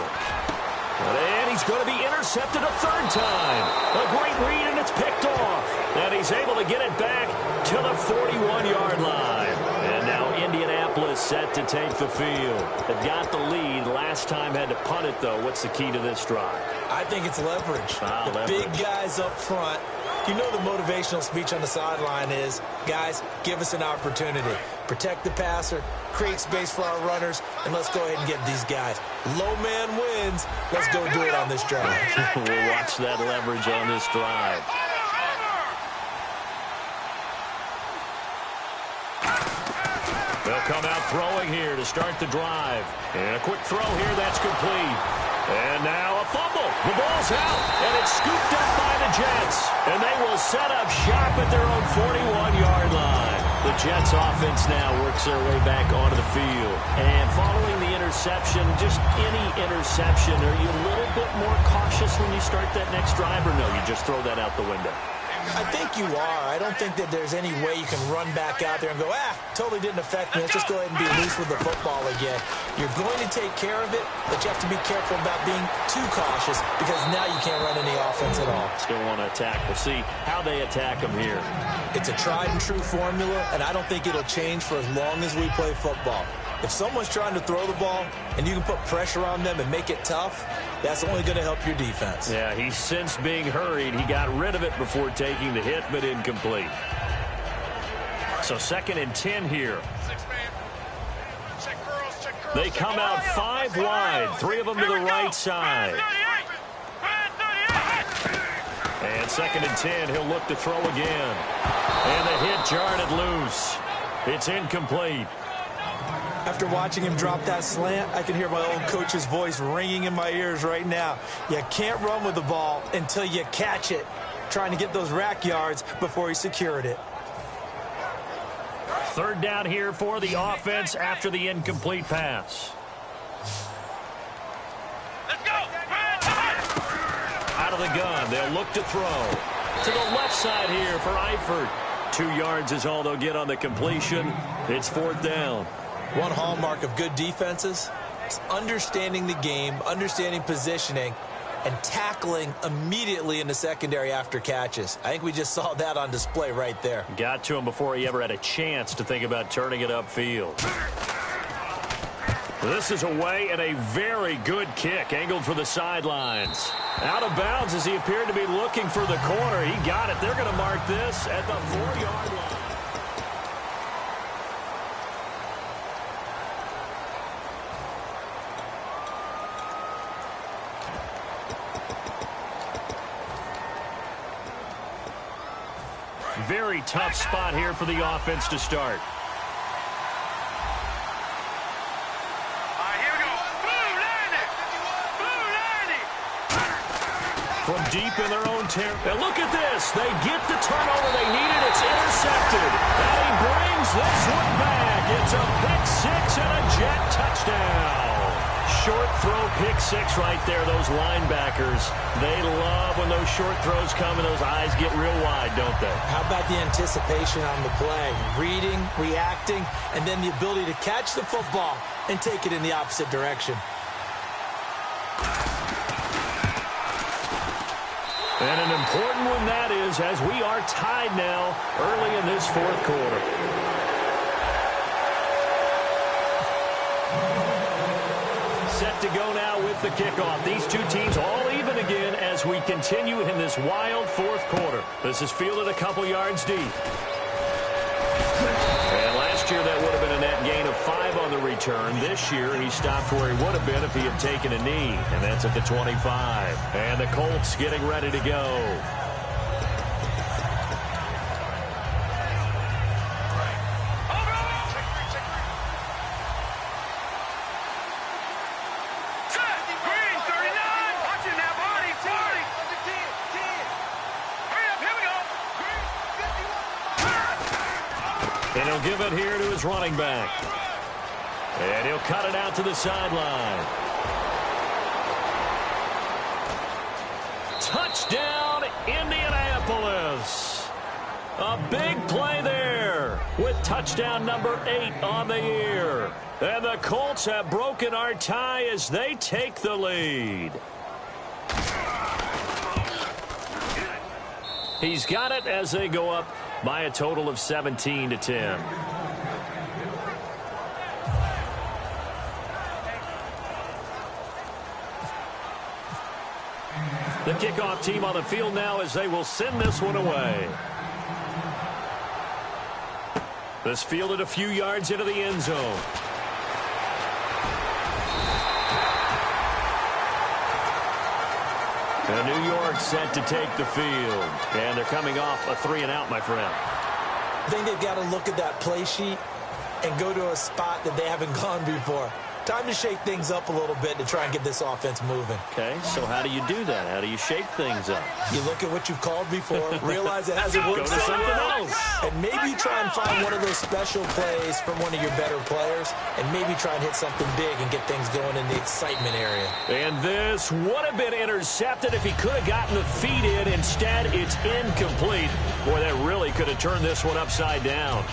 [SPEAKER 2] And he's going to be intercepted a third time. A great read, and it's picked off. And he's able to get it back to the 41-yard line. And now Indianapolis set to take the field. They've got the lead. Last time had to punt it, though. What's the key to this drive?
[SPEAKER 3] I think it's leverage. The big guys up front. You know the motivational speech on the sideline is, guys, give us an opportunity. Protect the passer, create space for our runners, and let's go ahead and get these guys. Low man wins. Let's go do it on this drive.
[SPEAKER 2] We'll watch that leverage on this drive. They'll come out throwing here to start the drive. And a quick throw here, that's complete. And now a fumble. The ball's out, and it's scooped up by the Jets. And they will set up shop at their own 41-yard line. The Jets offense now works their way back onto the field. And following the interception, just any interception, are you a little bit more cautious when you start that next drive, or no, you just throw that out the window?
[SPEAKER 3] I think you are. I don't think that there's any way you can run back out there and go, totally didn't affect me. Let's just go ahead and be loose with the football again. You're going to take care of it, but you have to be careful about being too cautious because now you can't run any offense at all.
[SPEAKER 2] Still want to attack. We'll see how they attack them here.
[SPEAKER 3] It's a tried and true formula, and I don't think it'll change for as long as we play football. If someone's trying to throw the ball and you can put pressure on them and make it tough, that's only going to help your defense.
[SPEAKER 2] Yeah, he's since being hurried. He got rid of it before taking the hit, but incomplete. So 2nd and 10 here. They come out 5 wide, 3 of them to the right side. And 2nd and 10, he'll look to throw again. And the hit jarred it loose. It's incomplete.
[SPEAKER 3] After watching him drop that slant, I can hear my old coach's voice ringing in my ears right now. You can't run with the ball until you catch it, trying to get those rack yards before he secured it.
[SPEAKER 2] Third down here for the offense after the incomplete pass.
[SPEAKER 4] Let's go!
[SPEAKER 2] Out of the gun, they'll look to throw. To the left side here for Eifert. 2 yards is all they'll get on the completion. It's 4th down.
[SPEAKER 3] One hallmark of good defenses It's understanding the game, understanding positioning, and tackling immediately in the secondary after catches. I think we just saw that on display right there.
[SPEAKER 2] Got to him before he ever had a chance to think about turning it upfield. This is away and a very good kick, angled for the sidelines. Out of bounds as he appeared to be looking for the corner. He got it. They're going to mark this at the 4-yard line. Very tough spot here for the offense to start.
[SPEAKER 4] Here we go. Blue 90.
[SPEAKER 2] From deep in their own territory. And look at this. They get the turnover they needed. It's intercepted. And he brings this one back. It's a pick six and a Jet touchdown. Short throw pick six right there. Those linebackers, they love when those short throws come and those eyes get real wide, don't they?
[SPEAKER 3] How about the anticipation on the play? Reading, reacting, and then the ability to catch the football and take it in the opposite direction.
[SPEAKER 2] And an important one that is, as we are tied now early in this fourth quarter. Set to go now with the kickoff. These two teams all even again as we continue in this wild fourth quarter. This is fielded a couple yards deep. And last year that would have been a net gain of 5 on the return. This year he stopped where he would have been if he had taken a knee. And that's at the 25. And the Colts getting ready to go. And he'll give it here to his running back. And he'll cut it out to the sideline. Touchdown, Indianapolis. A big play there with touchdown number 8 on the year. And the Colts have broken our tie as they take the lead. He's got it as they go up by a total of 17-10. The kickoff team on the field now as they will send this one away. This fielded a few yards into the end zone. And New York set to take the field. And they're coming off a 3-and-out, my friend.
[SPEAKER 3] I think they've got to look at that play sheet and go to a spot that they haven't gone before. Time to shake things up a little bit to try and get this offense moving.
[SPEAKER 2] Okay, so how do you do that? How do you shake things up?
[SPEAKER 3] You look at what you've called before, realize it hasn't worked
[SPEAKER 2] Go to something else.
[SPEAKER 3] and maybe try and find one of those special plays from one of your better players, and maybe try and hit something big and get things going in the excitement area.
[SPEAKER 2] And this would have been intercepted if he could have gotten the feet in. Instead, it's incomplete. Boy, that really could have turned this one upside down.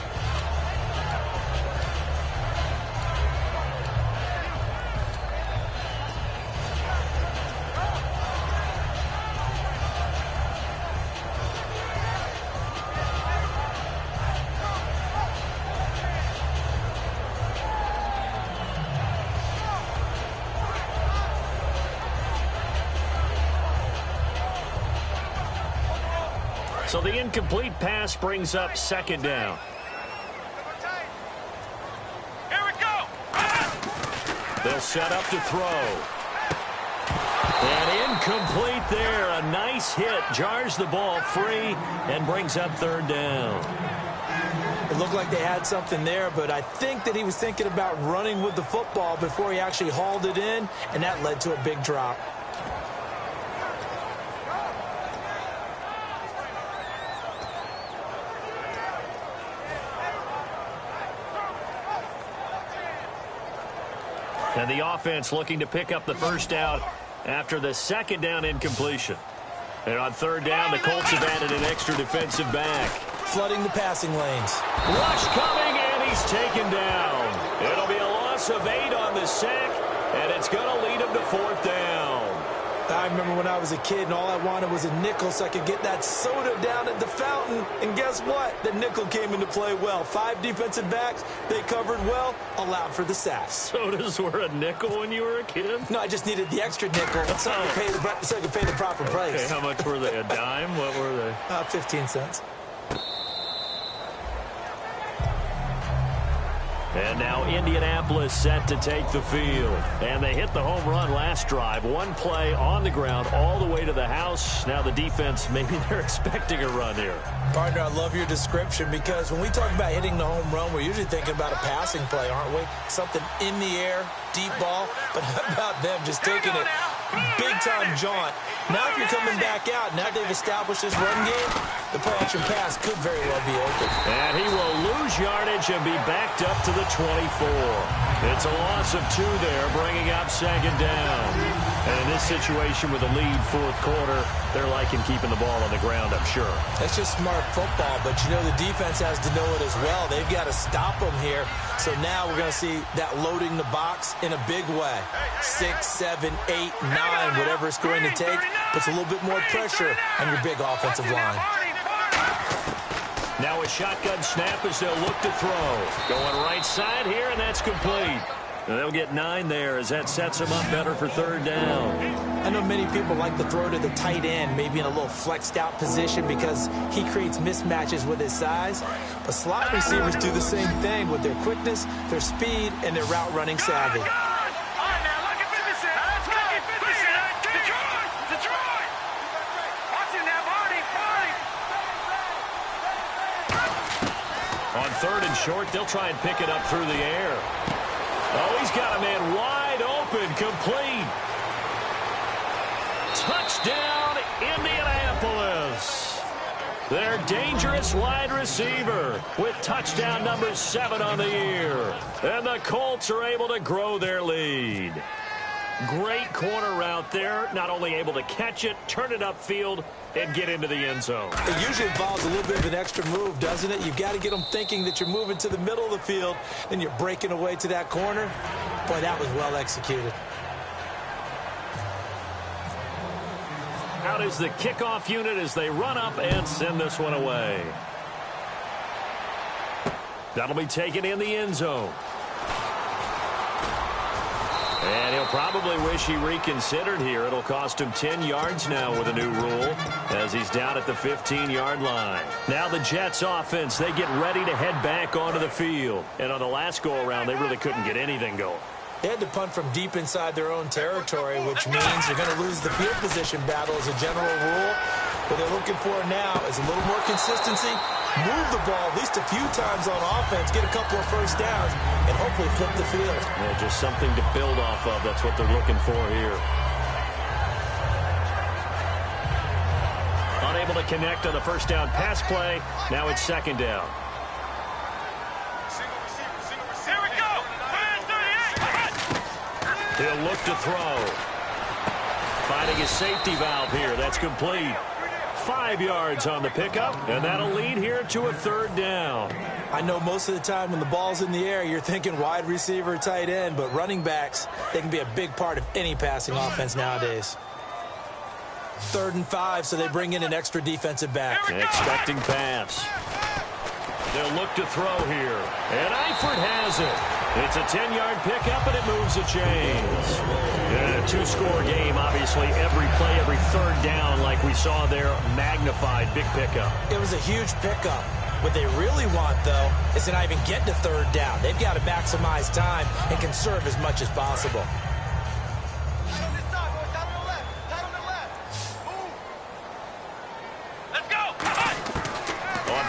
[SPEAKER 2] So the incomplete pass brings up second down.
[SPEAKER 4] Here we go.
[SPEAKER 2] They'll set up to throw. And incomplete there. A nice hit. Jars the ball free and brings up third down.
[SPEAKER 3] It looked like they had something there, but I think that he was thinking about running with the football before he actually hauled it in, and that led to a big drop.
[SPEAKER 2] And the offense looking to pick up the first down after the second down incompletion. And on third down, the Colts have added an extra defensive back.
[SPEAKER 3] Flooding the passing lanes.
[SPEAKER 2] Rush coming, and he's taken down. It'll be a loss of 8 on the sack, And it's going to lead him to fourth down.
[SPEAKER 3] I remember when I was a kid and all I wanted was a nickel so I could get that soda down at the fountain. And guess what? The nickel came into play well. 5 defensive backs, they covered well, allowed for the sacks.
[SPEAKER 2] Sodas were a nickel when you were a kid?
[SPEAKER 3] No, I just needed the extra nickel so I could pay the proper price.
[SPEAKER 2] Okay, how much were they? A dime? What were they?
[SPEAKER 3] 15 cents.
[SPEAKER 2] And now Indianapolis set to take the field. And they hit the home run last drive. One play on the ground all the way to the house. Now the defense, maybe they're expecting a run here.
[SPEAKER 3] Partner, I love your description because when we talk about hitting the home run, we're usually thinking about a passing play, aren't we? Something in the air, deep ball. But how about them just taking it big-time jaunt? Now if you're coming back out, now they've established this run game, the play-action pass could very well be open.
[SPEAKER 2] And he will lose yardage and be backed up to the 24. It's a loss of 2 there, bringing up second down. And in this situation with a lead fourth quarter, they're liking keeping the ball on the ground, I'm sure.
[SPEAKER 3] That's just smart football, but you know the defense has to know it as well. They've got to stop them here. So now we're going to see that loading the box in a big way. 6, 7, 8, 9, whatever it's going to take, puts a little bit more pressure on your big offensive line.
[SPEAKER 2] Now a shotgun snap as they'll look to throw. Going right side here, and that's complete. And they'll get 9 there as that sets them up better for third down.
[SPEAKER 3] I know many people like to throw to the tight end, maybe in a little flexed out position because he creates mismatches with his size. But slot receivers do the same thing with their quickness, their speed, and their route running savvy.
[SPEAKER 2] On third and short, they'll try and pick it up through the air. Oh, he's got a man wide open, complete. Touchdown, Indianapolis. Their dangerous wide receiver with touchdown number 7 on the year. And the Colts are able to grow their lead. Great corner route there. Not only able to catch it, turn it upfield, and get into the end zone.
[SPEAKER 3] It usually involves a little bit of an extra move, doesn't it? You've got to get them thinking that you're moving to the middle of the field and you're breaking away to that corner. Boy, that was well executed.
[SPEAKER 2] Out is the kickoff unit as they run up and send this one away. That'll be taken in the end zone. And he'll probably wish he reconsidered here. It'll cost him 10 yards now with a new rule as he's down at the 15-yard line. Now the Jets offense, they get ready to head back onto the field. And on the last go-around, they really couldn't get anything going.
[SPEAKER 3] They had to punt from deep inside their own territory, which means they're going to lose the field position battle as a general rule. What they're looking for now is a little more consistency, move the ball at least a few times on offense, get a couple of first downs, and hopefully flip the field.
[SPEAKER 2] Yeah, just something to build off of. That's what they're looking for here. Unable to connect on the first down pass play. Now it's second down.
[SPEAKER 4] Here we go.
[SPEAKER 2] He'll look to throw. Finding his safety valve here. That's complete. 5 yards on the pickup, and that'll lead here to a third down.
[SPEAKER 3] I know most of the time when the ball's in the air, you're thinking wide receiver, tight end, but running backs, they can be a big part of any passing offense nowadays. 3rd and 5, so they bring in an extra defensive back.
[SPEAKER 2] Expecting pass. They'll look to throw here. And Eifert has it. It's a 10-yard pickup, and it moves the chains. And a 2-score game, obviously. Every play, every third down, like we saw there, magnified. Big pickup.
[SPEAKER 3] It was a huge pickup. What they really want, though, is to not even get to third down. They've got to maximize time and conserve as much as possible.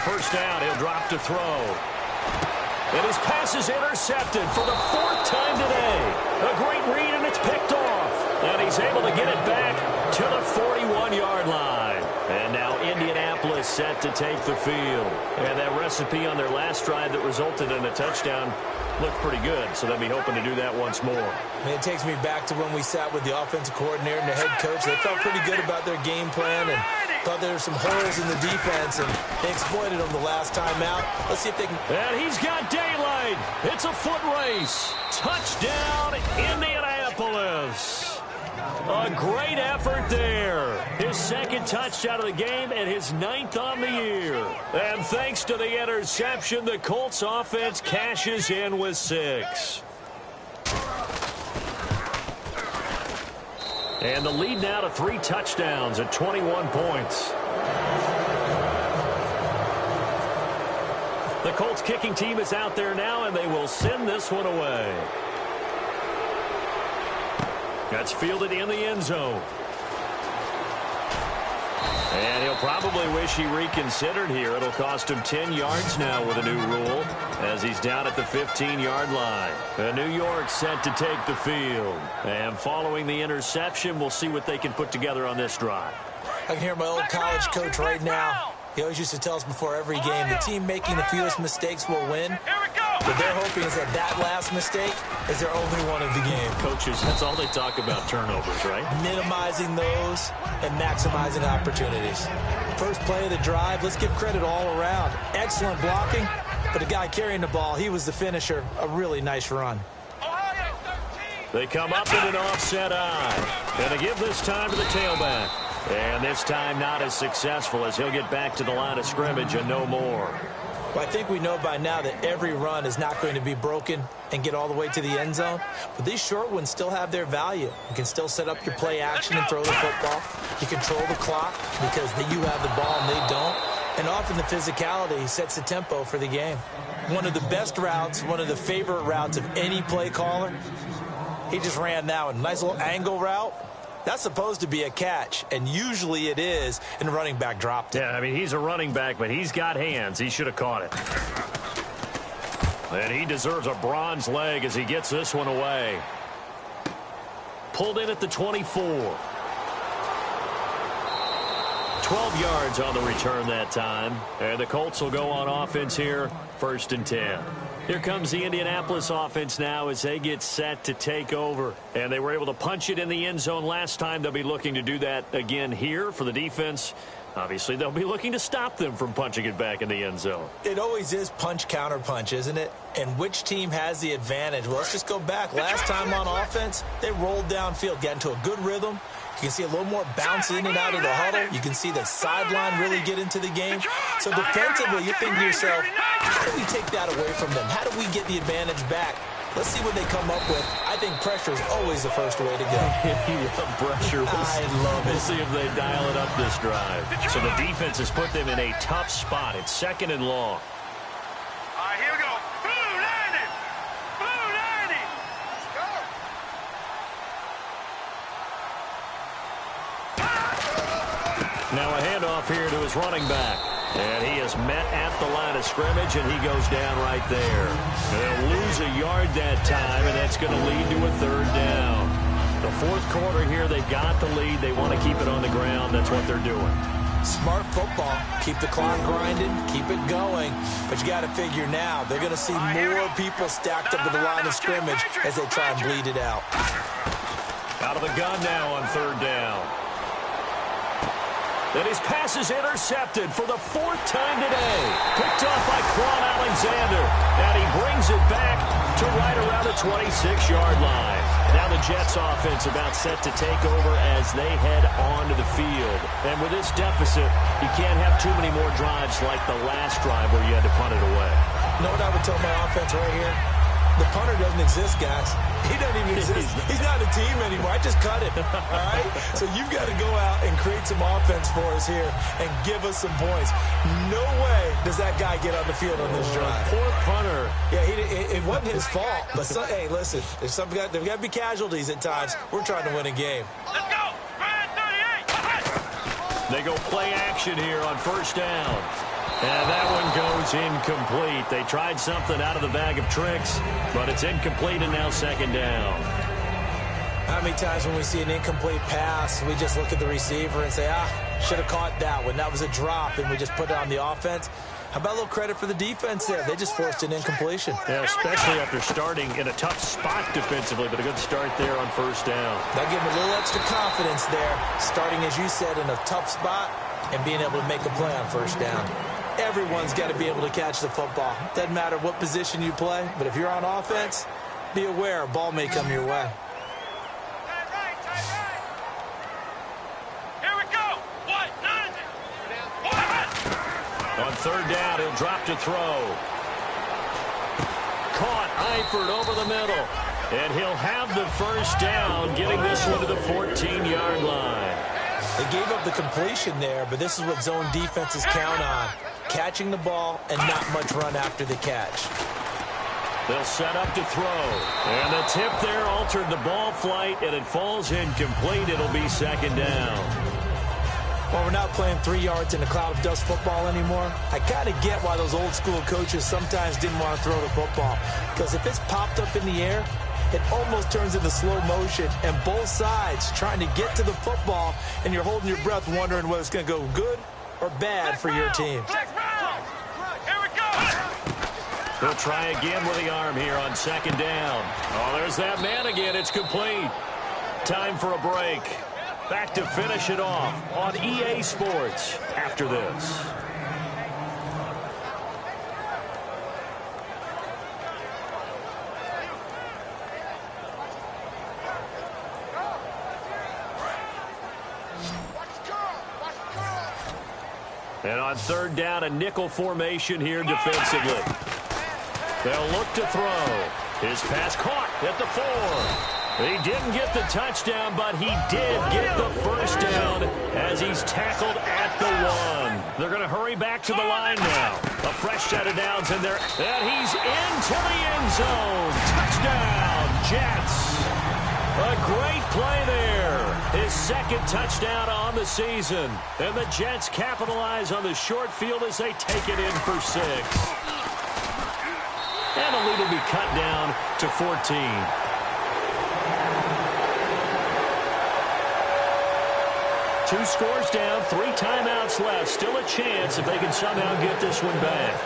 [SPEAKER 2] First down, he'll drop to throw. And his pass is intercepted for the 4th time today. A great read, and it's picked off. And he's able to get it back to the 41-yard line. And now Indianapolis set to take the field. And that recipe on their last drive that resulted in a touchdown looked pretty good, so they'll be hoping to do that once more.
[SPEAKER 3] It takes me back to when we sat with the offensive coordinator and the head coach. They felt pretty good about their game plan and thought there were some holes in the defense, and they exploited them the last time out. Let's see if they can.
[SPEAKER 2] And he's got daylight. It's a foot race. Touchdown, Indianapolis. A great effort there. His second touchdown of the game and his 9th on the year. And thanks to the interception, the Colts offense cashes in with 6. And the lead now to 3 touchdowns at 21 points. The Colts kicking team is out there now, and they will send this one away. That's fielded in the end zone. And he'll probably wish he reconsidered here. It'll cost him 10 yards now with a new rule as he's down at the 15-yard line. And New York set to take the field. And following the interception, we'll see what they can put together on this drive.
[SPEAKER 3] I can hear my old college coach right now. He always used to tell us before every game, the team making the fewest mistakes will win. What they're hoping is that last mistake is their only one of the game.
[SPEAKER 2] Coaches, that's all they talk about, turnovers, right?
[SPEAKER 3] Minimizing those and maximizing opportunities. First play of the drive, let's give credit all around. Excellent blocking, but the guy carrying the ball, he was the finisher. A really nice run.
[SPEAKER 2] They come up in an offset eye. Going to give this time to the tailback. And this time not as successful as he'll get back to the line of scrimmage and no more.
[SPEAKER 3] Well, I think we know by now that every run is not going to be broken and get all the way to the end zone. But these short ones still have their value. You can still set up your play action and throw the football. You control the clock because you have the ball and they don't. And often the physicality sets the tempo for the game. One of the best routes, one of the favorite routes of any play caller, he just ran that one. Nice little angle route. That's supposed to be a catch, and usually it is, and the running back dropped it.
[SPEAKER 2] Yeah, I mean, he's a running back, but he's got hands. He should have caught it. And he deserves a bronze leg as he gets this one away. Pulled in at the 24. 12 yards on the return that time. And the Colts will go on offense here, 1st and 10. Here comes the Indianapolis offense now as they get set to take over. And they were able to punch it in the end zone last time. They'll be looking to do that again here for the defense. Obviously, they'll be looking to stop them from punching it back in the end zone.
[SPEAKER 3] It always is punch, counter punch, isn't it? And which team has the advantage? Well, let's just go back. Last time on offense, they rolled downfield, got into a good rhythm. You can see a little more bounce in and out of the huddle. You can see the sideline really get into the game. So defensively, you think to yourself, how do we take that away from them? How do we get the advantage back? Let's see what they come up with. I think pressure is always the first way to go.
[SPEAKER 2] You love pressure.
[SPEAKER 3] I love it.
[SPEAKER 2] We'll see if they dial it up this drive. So the defense has put them in a tough spot. It's 2nd and long.
[SPEAKER 4] All right, here we go. Blue 90. Blue 90. Let's go.
[SPEAKER 2] Now a handoff here to his running back. And he is met at the line of scrimmage, and he goes down right there. They'll lose a yard that time, and that's going to lead to a 3rd down. The 4th quarter here, they've got the lead. They want to keep it on the ground. That's what they're doing.
[SPEAKER 3] Smart football. Keep the clock grinding. Keep it going. But you got to figure now, they're going to see more people stacked up at the line of scrimmage as they try and bleed it out.
[SPEAKER 2] Out of the gun now on 3rd down. And his pass is intercepted for the 4th time today. Picked off by Quan Alexander. And he brings it back to right around the 26-yard line. Now the Jets offense about set to take over as they head onto the field. And with this deficit, you can't have too many more drives like the last drive where you had to punt it away.
[SPEAKER 3] You know what I would tell my offense right here? The punter doesn't exist, guys. He doesn't even exist. He's not a team anymore. I just cut it, all right? So you've got to go out and create some offense for us here and give us some points. No way does that guy get on the field on this drive.
[SPEAKER 2] Poor punter.
[SPEAKER 3] Yeah, it wasn't his fault. But, hey, listen, there's got to be casualties at times. We're trying to win a game.
[SPEAKER 4] Let's go. Red 38.
[SPEAKER 2] They go play action here on 1st down. And that one goes incomplete. They tried something out of the bag of tricks, but it's incomplete and now 2nd down.
[SPEAKER 3] How many times when we see an incomplete pass, we just look at the receiver and say, should have caught that one. That was a drop, and we just put it on the offense. How about a little credit for the defense there? They just forced an incompletion.
[SPEAKER 2] Yeah, especially after starting in a tough spot defensively, but a good start there on 1st down.
[SPEAKER 3] That gave them a little extra confidence there, starting, as you said, in a tough spot and being able to make a play on 1st down. Everyone's got to be able to catch the football. Doesn't matter what position you play, but if you're on offense, be aware a ball may come your way.
[SPEAKER 2] On third down, he'll drop to throw. Caught, Eifert over the middle. And he'll have the first down, getting this one to the 14-yard line.
[SPEAKER 3] They gave up the completion there, but this is what zone defenses count on. Catching the ball and not much run after the catch.
[SPEAKER 2] They'll set up to throw. And the tip there altered the ball flight, and it falls incomplete. It'll be second down.
[SPEAKER 3] Well, we're not playing 3 yards in a cloud of dust football anymore. I kind of get why those old school coaches sometimes didn't want to throw the football. Because if it's popped up in the air, it almost turns into slow motion, and both sides trying to get to the football, and you're holding your breath wondering whether it's going to go good or bad for your team.
[SPEAKER 4] Here we go.
[SPEAKER 2] He'll try again with the arm here on second down. Oh, there's that man again. It's complete. Time for a break. Back to finish it off on EA Sports after this. And on third down, a nickel formation here defensively. They'll look to throw. His pass caught at the 4. He didn't get the touchdown, but he did get the first down as he's tackled at the 1. They're going to hurry back to the line now. A fresh set of downs in there, and he's into the end zone. Touchdown, Jets. A great play there. His second touchdown on the season. And the Jets capitalize on the short field as they take it in for 6. And the lead will be cut down to 14. Two scores down, 3 timeouts left. Still a chance if they can somehow get this one back.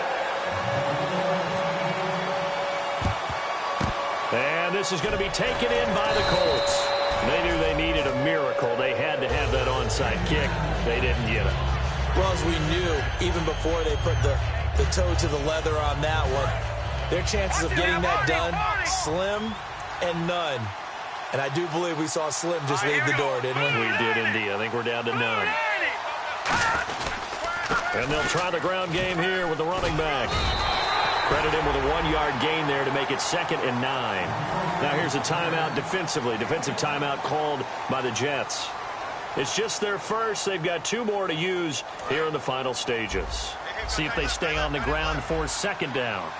[SPEAKER 2] And this is going to be taken in by the Colts. They knew they needed a miracle. They had to have that onside kick. They didn't get it.
[SPEAKER 3] Well, as we knew, even before they put the toe to the leather on that one, their chances of getting that done, slim and none. And I do believe we saw Slim just leave the door, didn't we?
[SPEAKER 2] We did indeed. I think we're down to none. And they'll try the ground game here with the running back. Credit him with a 1-yard gain there to make it 2nd and 9. Now here's a timeout defensively. Defensive timeout called by the Jets. It's just their first. They've got 2 more to use here in the final stages. See if they stay on the ground for 2nd down.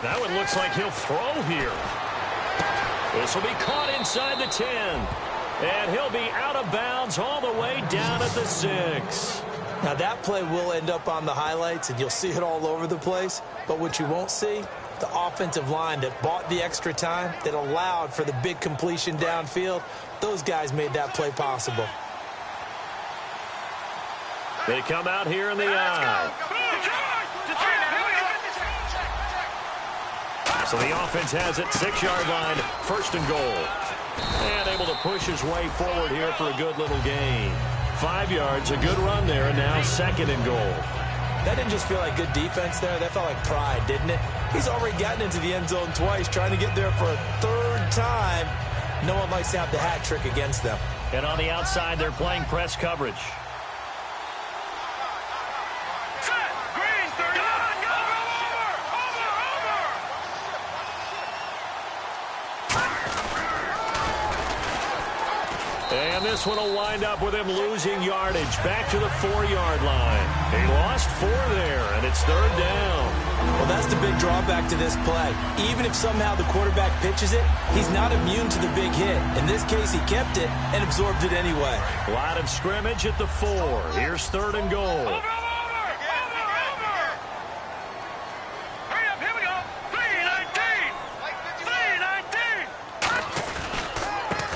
[SPEAKER 2] That one looks like he'll throw here. This will be caught inside the 10. And he'll be out of bounds all the way down at the 6.
[SPEAKER 3] Now that play will end up on the highlights, and you'll see it all over the place. But what you won't see, the offensive line that bought the extra time, that allowed for the big completion downfield, those guys made that play possible.
[SPEAKER 2] They come out here in the eye. So the offense has it, 6-yard line, 1st and goal. And able to push his way forward here for a good little gain. 5 yards, a good run there, and now 2nd and goal.
[SPEAKER 3] That didn't just feel like good defense there. That felt like pride, didn't it? He's already gotten into the end zone twice, trying to get there for a 3rd time. No one likes to have the hat trick against them.
[SPEAKER 2] And on the outside, they're playing press coverage. And this one will wind up with him losing yardage back to the 4-yard line. He lost 4 there, and it's 3rd down.
[SPEAKER 3] Well, that's the big drawback to this play. Even if somehow the quarterback pitches it, he's not immune to the big hit. In this case, he kept it and absorbed it anyway.
[SPEAKER 2] Line of scrimmage at the 4. Here's 3rd and goal.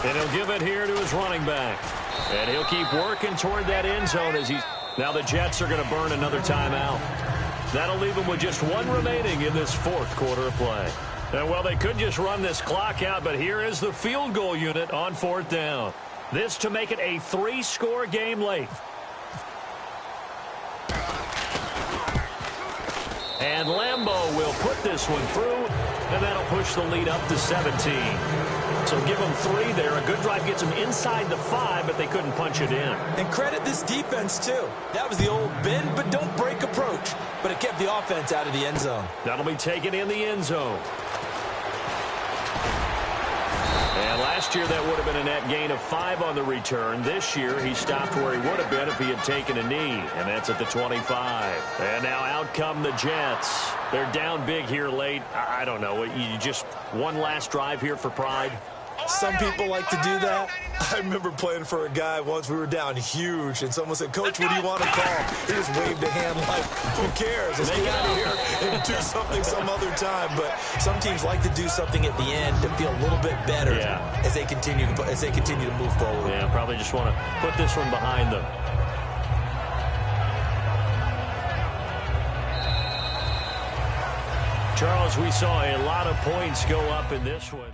[SPEAKER 2] And he'll give it here to his running back. And he'll keep working toward that end zone as he's... Now the Jets are going to burn another timeout. That'll leave them with just 1 remaining in this 4th quarter of play. And, well, they could just run this clock out, but here is the field goal unit on 4th down. This to make it a 3-score game late. And Lambeau will put this one through. And that'll push the lead up to 17. So give them 3 there. A good drive gets them inside the 5, but they couldn't punch it in.
[SPEAKER 3] And credit this defense, too. That was the old bend but don't break approach. But it kept the offense out of the end zone.
[SPEAKER 2] That'll be taken in the end zone. And last year, that would have been a net gain of 5 on the return. This year, he stopped where he would have been if he had taken a knee, and that's at the 25. And now out come the Jets. They're down big here late. I don't know. You just one last drive here for pride?
[SPEAKER 3] Some people like to do that. I remember playing for a guy once. We were down huge, and someone said, "Coach, what do you want to call?" He just waved a hand like, who cares? Let's get out of here and do something some other time. But some teams like to do something at the end to feel a little bit better as they continue to move forward.
[SPEAKER 2] Yeah, probably just want to put this one behind them. Charles, we saw a lot of points go up in this one.